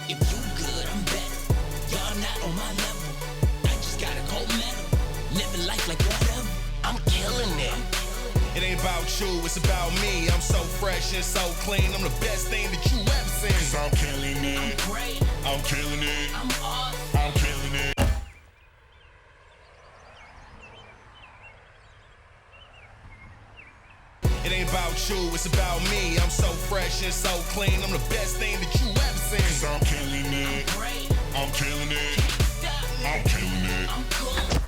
If you good, I'm better. Y'all not on my level. I just got a gold medal. Living life like whatever. I'm killing it. It ain't about you, it's about me. I'm so fresh and so clean. I'm the best thing that you ever seen. 'Cause I'm killing it. I'm great. I'm killing it. I'm awesome. I'm killing it. It ain't about you, it's about me. I'm so fresh and so clean. I'm the best thing that you ever seen. 'Cause I'm killing it. I'm great. I'm killing it. Stop me. I'm killing it. I'm cool.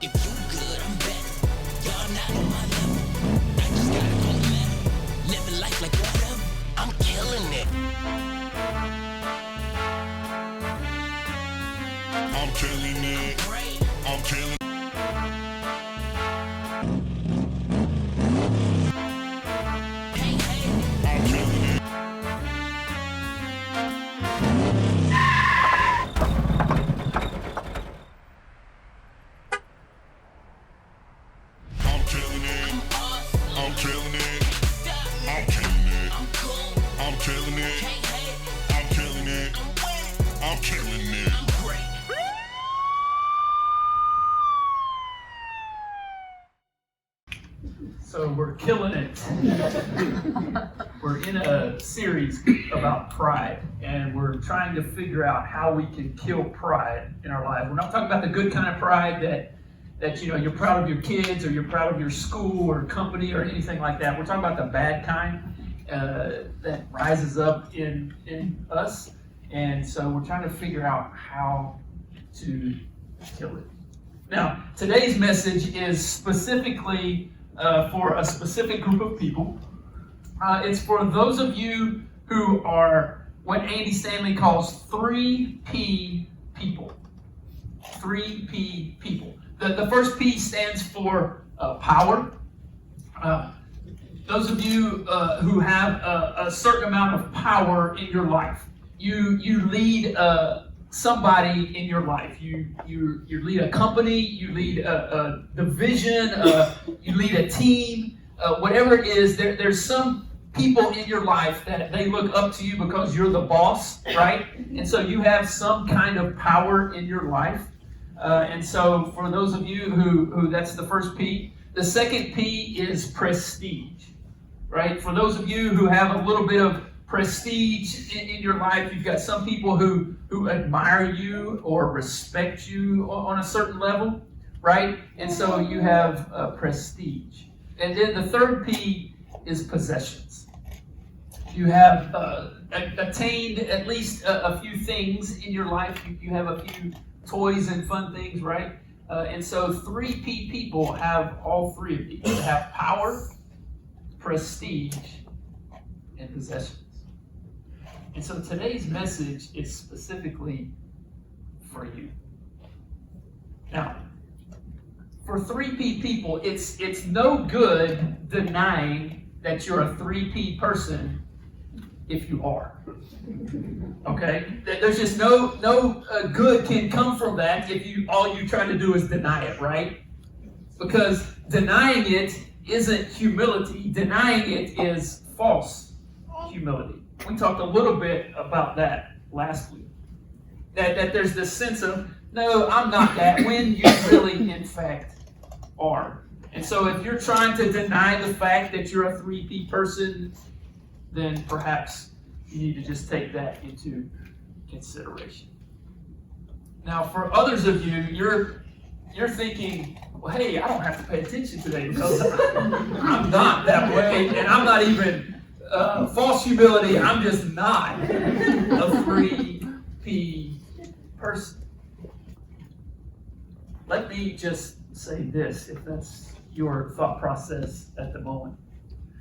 If you good, I'm better. Y'all not on my level. I just got a gold medal. Living life like whatever. I'm killing it. I'm killing it. Great. I'm killing it. Hey, hey. I'm killing it. I'm killing it. I'm awesome. I'm killing it. Stop me. I'm killing it. I'm cool. I'm killing it. Hey, hey. I'm killing it. I'm winning. I'm killing it. I'm great. So we're killing it. We're in a series about pride, and we're trying to figure out how we can kill pride in our lives. We're not talking about the good kind of pride that you know you're proud of your kids or you're proud of your school or company or anything like that. We're talking about the bad kind that rises up in us, and so we're trying to figure out how to kill it. Now, today's message is specifically for a specific group of people. It's for those of you who are what Andy Stanley calls 3P people. 3P people. The first P stands for power. Those of you who have a certain amount of power in your life, you lead somebody in your life. You lead a company, you lead a division, you lead a team, whatever it is. There's some people in your life that they look up to you because you're the boss, right? And so you have some kind of power in your life. And so for those of you who that's the first P. The second P is prestige, right? For those of you who have a little bit of prestige in your life, you've got some people who admire you or respect you on a certain level, right? And so you have prestige. And then the third P is possessions. You have attained at least a few things in your life. You have a few toys and fun things, right? And so 3P people have all three of these. They have power, prestige, and possessions. And so today's message is specifically for you. Now, for 3P people, it's no good denying that you're a 3P person if you are. Okay? There's just no good can come from that if all you try to do is deny it, right? Because denying it isn't humility. Denying it is false humility. We talked a little bit about that last week. That there's this sense of, no, I'm not that, when you really, in fact, are. And so if you're trying to deny the fact that you're a 3P person, then perhaps you need to just take that into consideration. Now, for others of you, you're thinking, well, hey, I don't have to pay attention today because I'm not that way, and I'm not even false humility. I'm just not a 3P person. Let me just say this, if that's your thought process at the moment.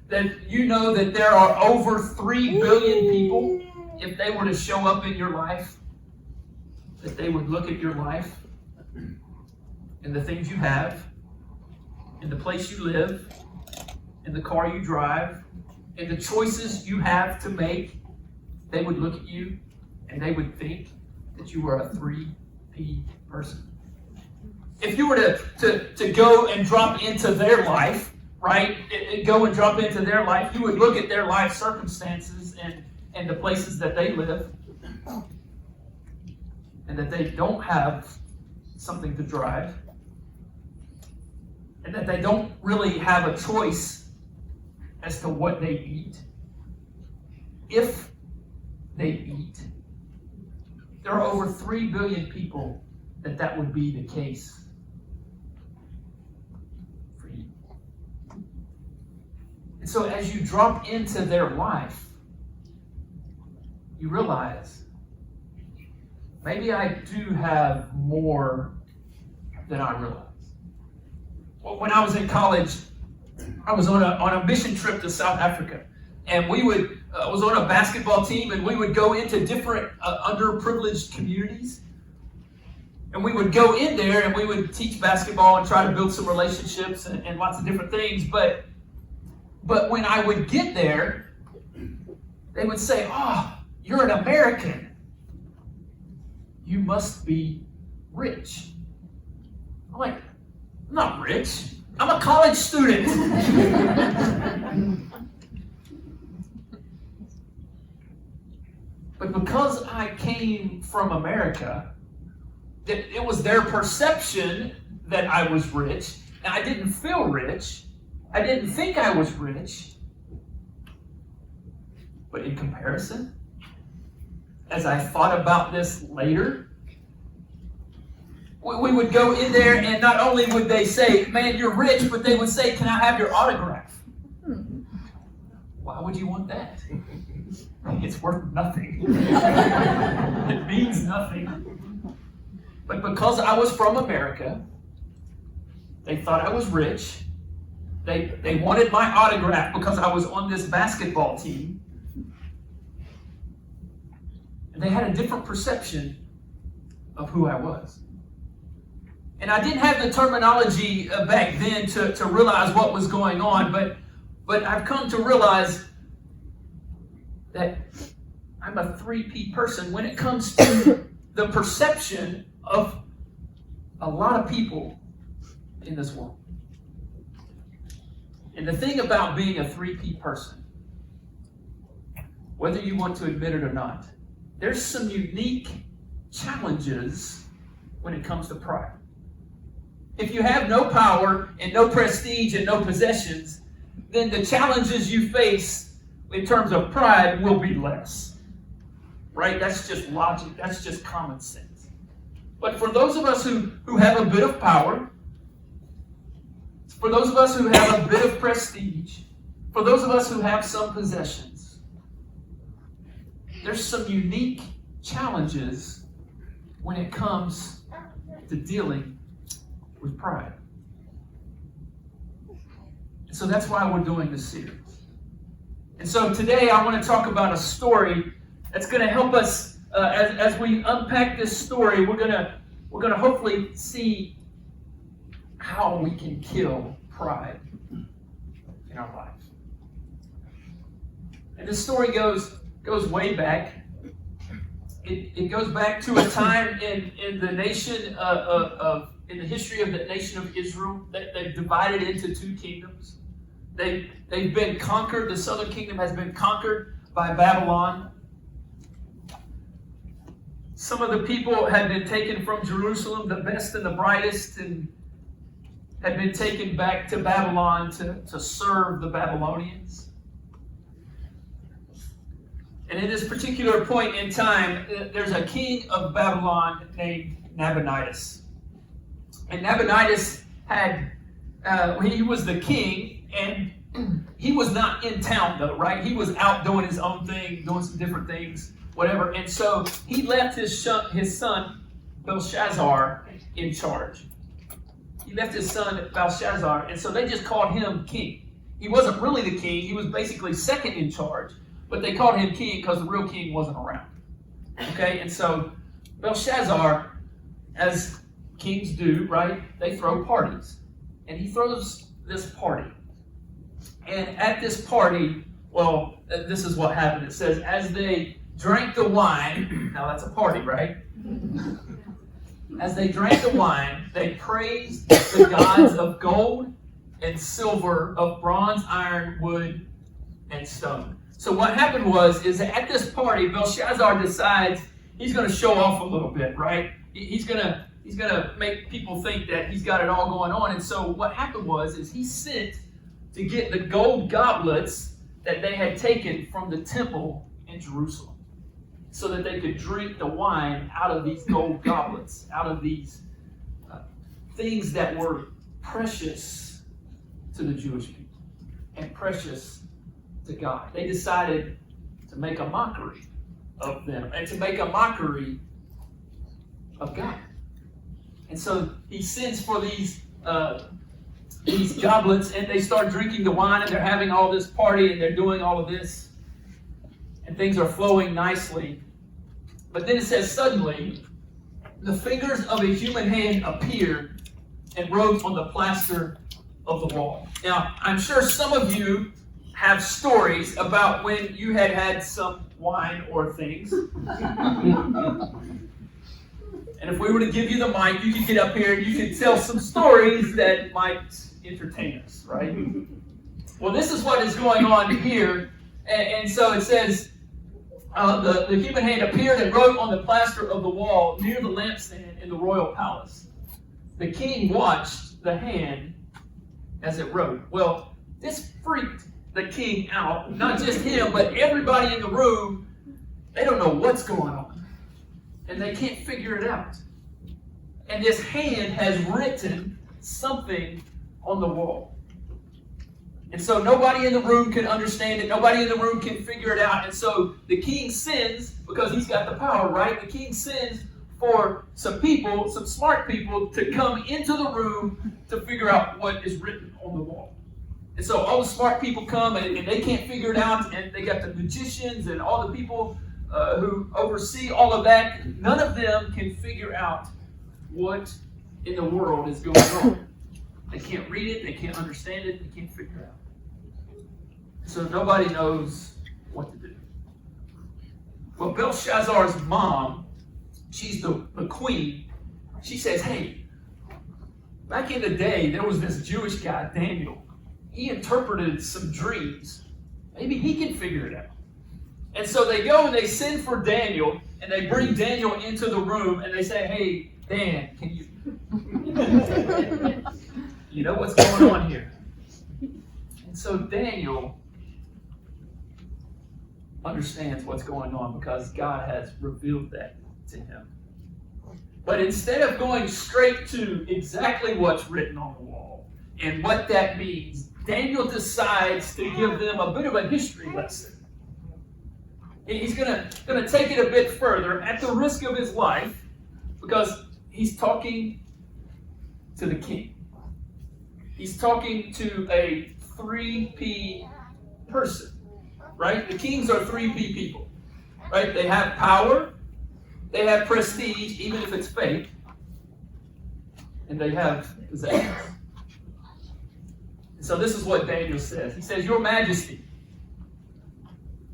That you know that there are over 3 billion people, if they were to show up in your life, that they would look at your life and the things you have, and the place you live, and the car you drive, and the choices you have to make. They would look at you and they would think that you were a 3P person. If you were to go and drop into their life, right, go and jump into their life, you would look at their life circumstances and the places that they live, and that they don't have something to drive, and that they don't really have a choice as to what they eat. If they eat, there are over 3 billion people that would be the case for you. And so as you drop into their life, you realize, maybe I do have more than I realize. Well, when I was in college, I was on a mission trip to South Africa, and we would was on a basketball team, and we would go into different underprivileged communities, and we would go in there and we would teach basketball and try to build some relationships and lots of different things. But when I would get there, they would say, "Oh, you're an American. You must be rich." I'm like, "I'm not rich. I'm a college student." But because I came from America, it was their perception that I was rich, and I didn't feel rich. I didn't think I was rich. But in comparison, as I thought about this later, we would go in there, and not only would they say, "Man, you're rich," but they would say, "Can I have your autograph?" Why would you want that? It's worth nothing. It means nothing. But because I was from America, they thought I was rich. They wanted my autograph because I was on this basketball team. And they had a different perception of who I was. And I didn't have the terminology back then to realize what was going on, but I've come to realize that I'm a 3P person when it comes to the perception of a lot of people in this world. And the thing about being a 3P person, whether you want to admit it or not, there's some unique challenges when it comes to pride. If you have no power and no prestige and no possessions, then the challenges you face in terms of pride will be less. Right? That's just logic. That's just common sense. But for those of us who have a bit of power, for those of us who have a bit of prestige, for those of us who have some possessions, there's some unique challenges when it comes to dealing with pride. So that's why we're doing this series. And so today I want to talk about a story that's going to help us as we unpack this story. We're going to hopefully see how we can kill pride in our lives. And this story goes way back. It goes back to a time in the nation in the history of the nation of Israel that they've divided into 2 kingdoms. They've been conquered. The southern kingdom has been conquered by Babylon. Some of the people had been taken from Jerusalem, the best and the brightest, and had been taken back to Babylon to serve the Babylonians. And at this particular point in time, there's a king of Babylon named Nabonidus. And Nabonidus he was the king, and he was not in town though, right? He was out doing his own thing, doing some different things, whatever. And so he left his son Belshazzar in charge. He left his son Belshazzar, and so they just called him king. He wasn't really the king. He was basically second in charge, but they called him king because the real king wasn't around. Okay, and so Belshazzar, as kings do, right? They throw parties. And he throws this party. And at this party, well, this is what happened. It says, as they drank the wine, now that's a party, right? As they drank the wine, they praised the gods of gold, and silver, of bronze, iron, wood, and stone. So what happened is at this party, Belshazzar decides he's going to show off a little bit, right? He's going to make people think that he's got it all going on. And so what happened is he sent to get the gold goblets that they had taken from the temple in Jerusalem, so that they could drink the wine out of these gold goblets, out of these things that were precious to the Jewish people and precious to God. They decided to make a mockery of them and to make a mockery of God. And so he sends for these goblets, and they start drinking the wine, and they're having all this party, and they're doing all of this, and things are flowing nicely. But then it says, suddenly, the fingers of a human hand appeared and wrote on the plaster of the wall. Now, I'm sure some of you have stories about when you had some wine or things. And if we were to give you the mic, you could get up here and you could tell some stories that might entertain us, right? Well, this is what is going on here. And so it says, the human hand appeared and wrote on the plaster of the wall near the lampstand in the royal palace. The king watched the hand as it wrote. Well, this freaked the king out. Not just him, but everybody in the room. They don't know what's going on. And they can't figure it out. And this hand has written something on the wall. And so nobody in the room can understand it. Nobody in the room can figure it out. And so the king sends, because he's got the power, right? The king sends for some people, some smart people, to come into the room to figure out what is written on the wall. And so all the smart people come, and they can't figure it out. And they got the magicians and all the people who oversee all of that. None of them can figure out what in the world is going on. They can't read it. They can't understand it. They can't figure it out. So nobody knows what to do. Well, Belshazzar's mom, she's the queen. She says, hey, back in the day, there was this Jewish guy, Daniel. He interpreted some dreams. Maybe he can figure it out. And so they go and they send for Daniel, and they bring Daniel into the room, and they say, hey, Dan, can you... you know what's going on here? And so Daniel understands what's going on because God has revealed that to him. But instead of going straight to exactly what's written on the wall and what that means, Daniel decides to give them a bit of a history lesson. He's going to take it a bit further at the risk of his life, because he's talking to the king. He's talking to a 3P person, right? The kings are 3P people, right? They have power, they have prestige, even if it's fake, and they have possessions. So this is what Daniel says. He says, Your Majesty,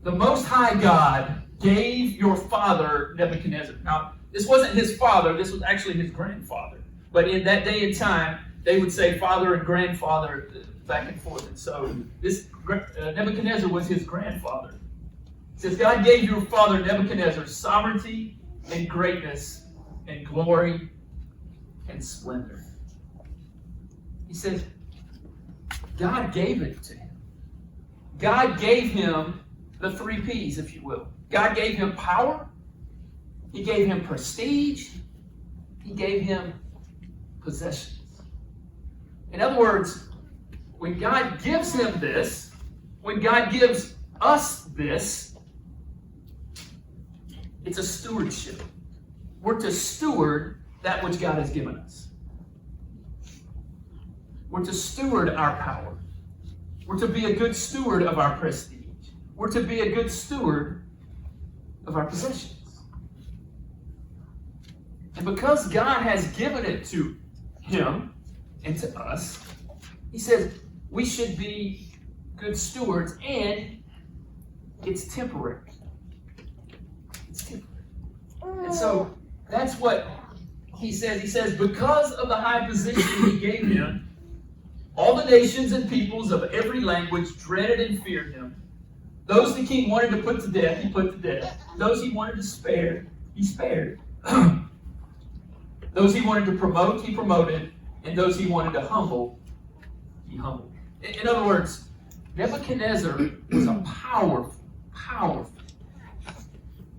the Most High God gave your father Nebuchadnezzar. Now, this wasn't his father, this was actually his grandfather. But in that day and time, they would say father and grandfather back and forth. And so this Nebuchadnezzar was his grandfather. It says, God gave your father Nebuchadnezzar sovereignty and greatness and glory and splendor. He says, God gave it to him. God gave him the 3 Ps, if you will. God gave him power. He gave him prestige. He gave him possessions. In other words, when God gives him this, when God gives us this, it's a stewardship. We're to steward that which God has given us. We're to steward our power. We're to be a good steward of our prestige. We're to be a good steward of our possessions. And because God has given it to him and to us, he says we should be good stewards, and it's temporary. It's temporary. And so that's what he says. He says, because of the high position he gave him, All the nations and peoples of every language dreaded and feared him. Those the king wanted to put to death, he put to death. Those he wanted to spare, he spared. Those he wanted to promote, he promoted. And those he wanted to humble, he humbled. In other words, Nebuchadnezzar was a powerful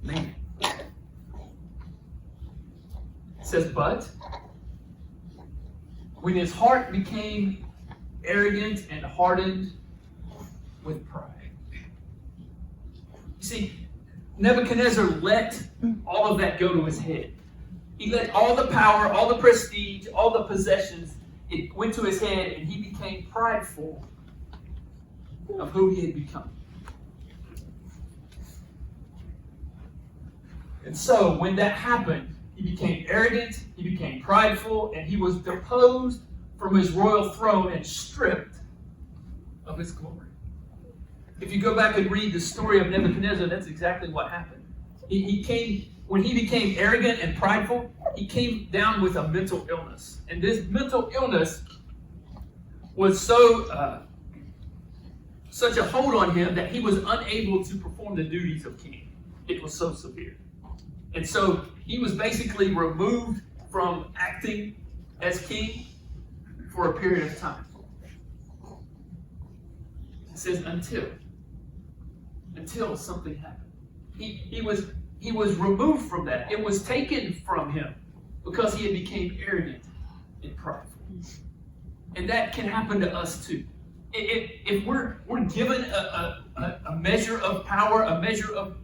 man. It says, but when his heart became arrogant and hardened with pride. You see, Nebuchadnezzar let all of that go to his head. He let all the power, all the prestige, all the possessions, it went to his head, and he became prideful of who he had become. And so when that happened, he became arrogant, he became prideful, and he was deposed from his royal throne and stripped of his glory. If you go back and read the story of Nebuchadnezzar, that's exactly what happened. When he became arrogant and prideful, he came down with a mental illness. And this mental illness was such a hold on him that he was unable to perform the duties of king. It was so severe. And so he was basically removed from acting as king for a period of time. It says until something happened. He was removed from that. It was taken from him because he had become arrogant and prideful. And that can happen to us too. If we're given a measure of power, a measure of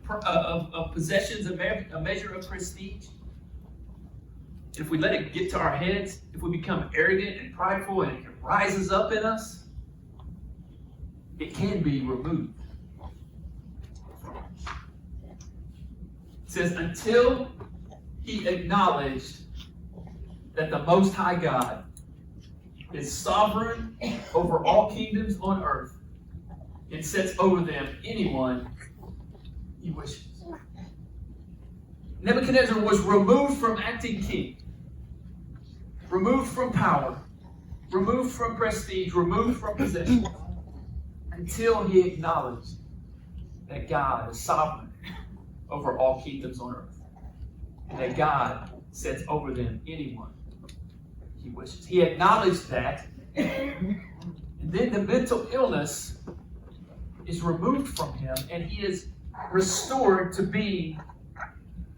possessions, a measure of prestige, and if we let it get to our heads, if we become arrogant and prideful and it rises up in us, it can be removed. It says, until he acknowledged that the Most High God is sovereign over all kingdoms on earth and sets over them anyone he wishes. Nebuchadnezzar was removed from acting king, removed from power, removed from prestige, removed from possession, until he acknowledged that God is sovereign over all kingdoms on earth, and that God sets over them anyone he wishes. He acknowledged that, and then the mental illness is removed from him, and he is restored to being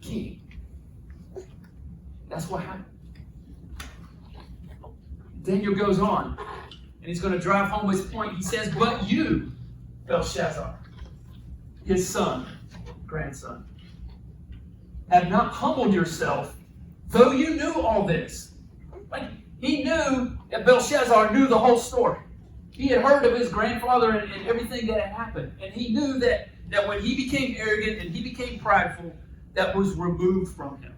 king. That's what happened. Daniel goes on, and he's going to drive home his point. He says, but you, Belshazzar, his son, grandson, have not humbled yourself, though you knew all this. Like, he knew that Belshazzar knew the whole story. He had heard of his grandfather and everything that had happened. And he knew that when he became arrogant and he became prideful, that was removed from him.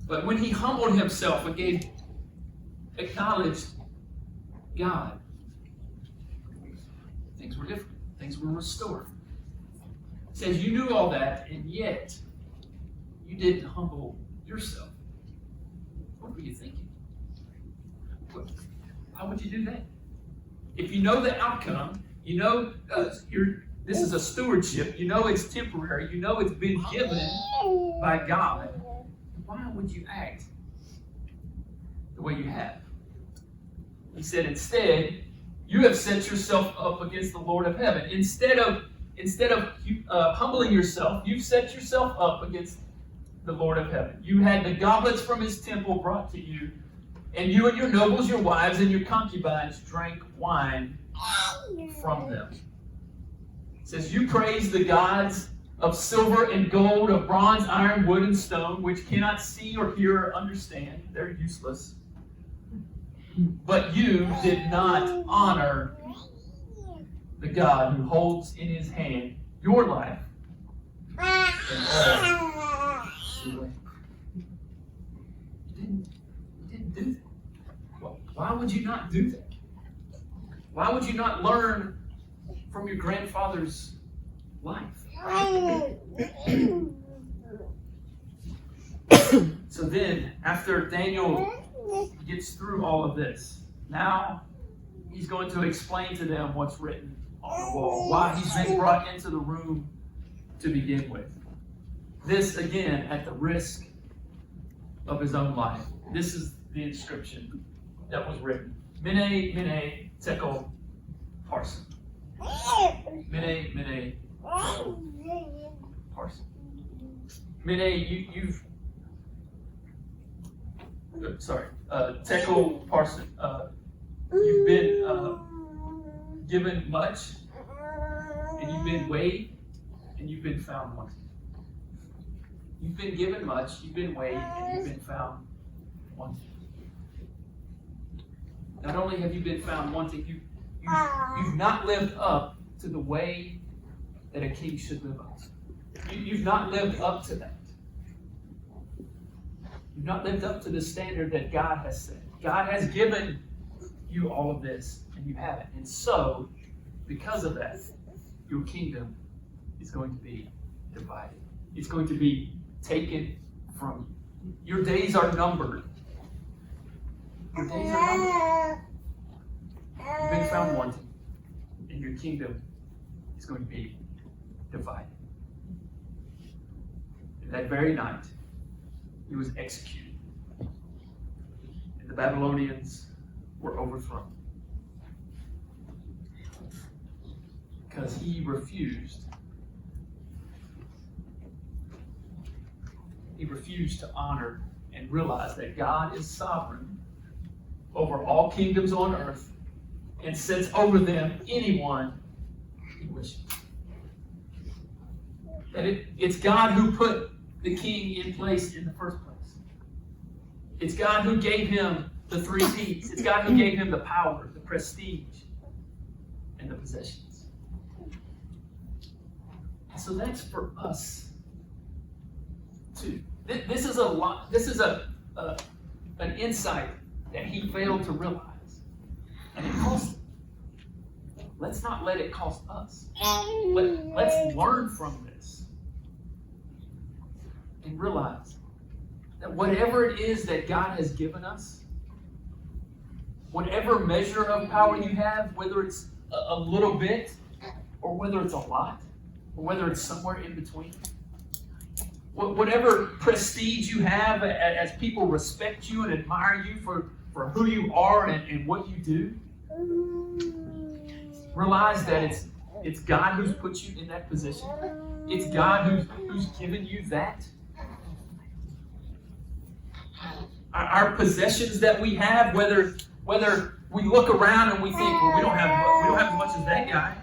But when he humbled himself and acknowledged God, things were different. Things were restored. It says you knew all that, and yet you didn't humble yourself. What were you thinking? How would you do that? If you know the outcome, you know this is a stewardship, you know it's temporary, you know it's been given by God, why would you act the way you have? He said, instead, you have set yourself up against the Lord of heaven. Instead of humbling yourself, you've set yourself up against the Lord of heaven. You had the goblets from his temple brought to you, and you and your nobles, your wives, and your concubines drank wine from them. It says, you praise the gods of silver and gold, of bronze, iron, wood, and stone, which cannot see or hear or understand. They're useless. But you did not honor the God who holds in his hand your life and all the way. You didn't do that. Well, why would you not do that? Why would you not learn from your grandfather's life? So then, after Daniel gets through all of this, Now he's going to explain to them what's written on the wall, why he's been brought into the room to begin with. This, again, at the risk of his own life. This is the inscription that was written. Mene, mene, tekel, parson. Mene, mene, parson. Mene, tekel, parson. You've been given much, and you've been weighed, and you've been found wanting. You've been given much, you've been weighed, and you've been found wanting. Not only have you been found wanting, you've not lived up to the way that a king should live up. You've not lived up to that. You've not lived up to the standard that God has set. God has given you all of this, and you haven't. And so, because of that, your kingdom is going to be divided. It's going to be taken from you. Your days are numbered. Your days are numbered. You've been found wanting, and your kingdom is going to be divided. And that very night, he was executed. And the Babylonians were overthrown. Because he refused. He refused to honor and realize that God is sovereign over all kingdoms on earth and sets over them anyone he wishes. That it's God who put the king in place in the first place. It's God who gave him the 3 P's. It's God who gave him the power, the prestige, and the possessions. And so that's for us too. This is a lot. This is an insight that he failed to realize, and it cost him. Let's not let it cost us. Let's learn from this and realize that whatever it is that God has given us, whatever measure of power you have, whether it's a little bit or whether it's a lot or whether it's somewhere in between, whatever prestige you have as people respect you and admire you for who you are and what you do, realize that it's God who's put you in that position. It's God who's given you that. Our possessions that we have, whether we look around and we think, well, we don't have as much as that guy.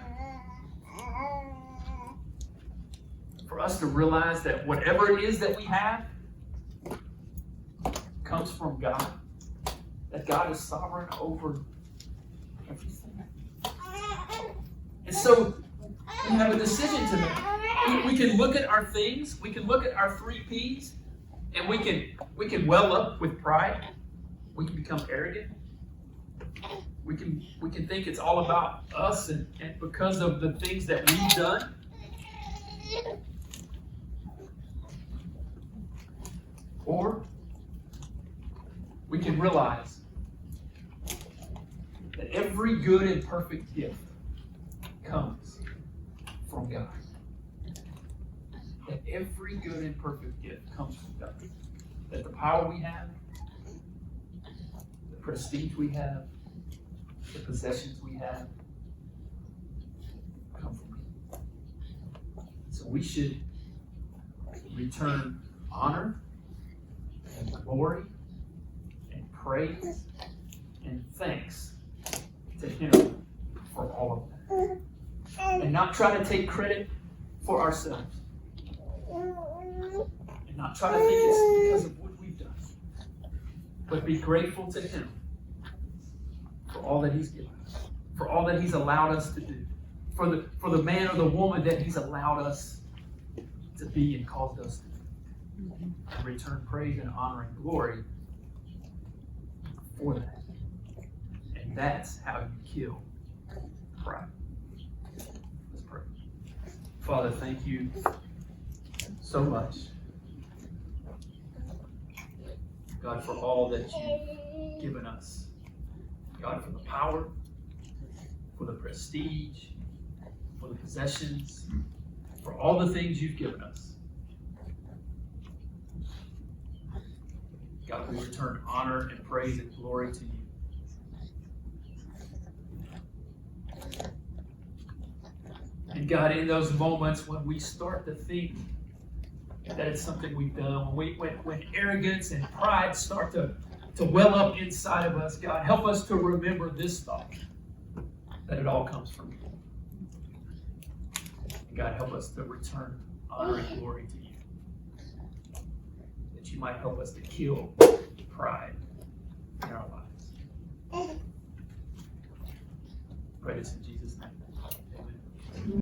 For us to realize that whatever it is that we have comes from God. That God is sovereign over everything. And so we have a decision to make. We can look at our things, we can look at our 3 P's, and we can well up with pride. We can become arrogant. We can think it's all about us and because of the things that we've done. Or we can realize that every good and perfect gift comes from God. That every good and perfect gift comes from God. That the power we have, the prestige we have, the possessions we have, come from Him. So we should return honor and glory and praise and thanks to Him for all of that. And not try to take credit for ourselves. And not try to think it's because of what we've done. But be grateful to Him for all that He's given us. For all that He's allowed us to do. For the man or the woman that He's allowed us to be and caused us to be. And return praise and honor and glory for that. And that's how you kill pride. Let's pray. Father, thank you so much, God, for all that you've given us. God, for the power, for the prestige, for the possessions, for all the things you've given us. God, we return honor and praise and glory to you. And God, in those moments when we start to think that it's something we've done, when arrogance and pride start to well up inside of us, God, help us to remember this thought, that it all comes from you. And God, help us to return honor and glory to you, that you might help us to kill pride in our lives. Pray this in Jesus' name.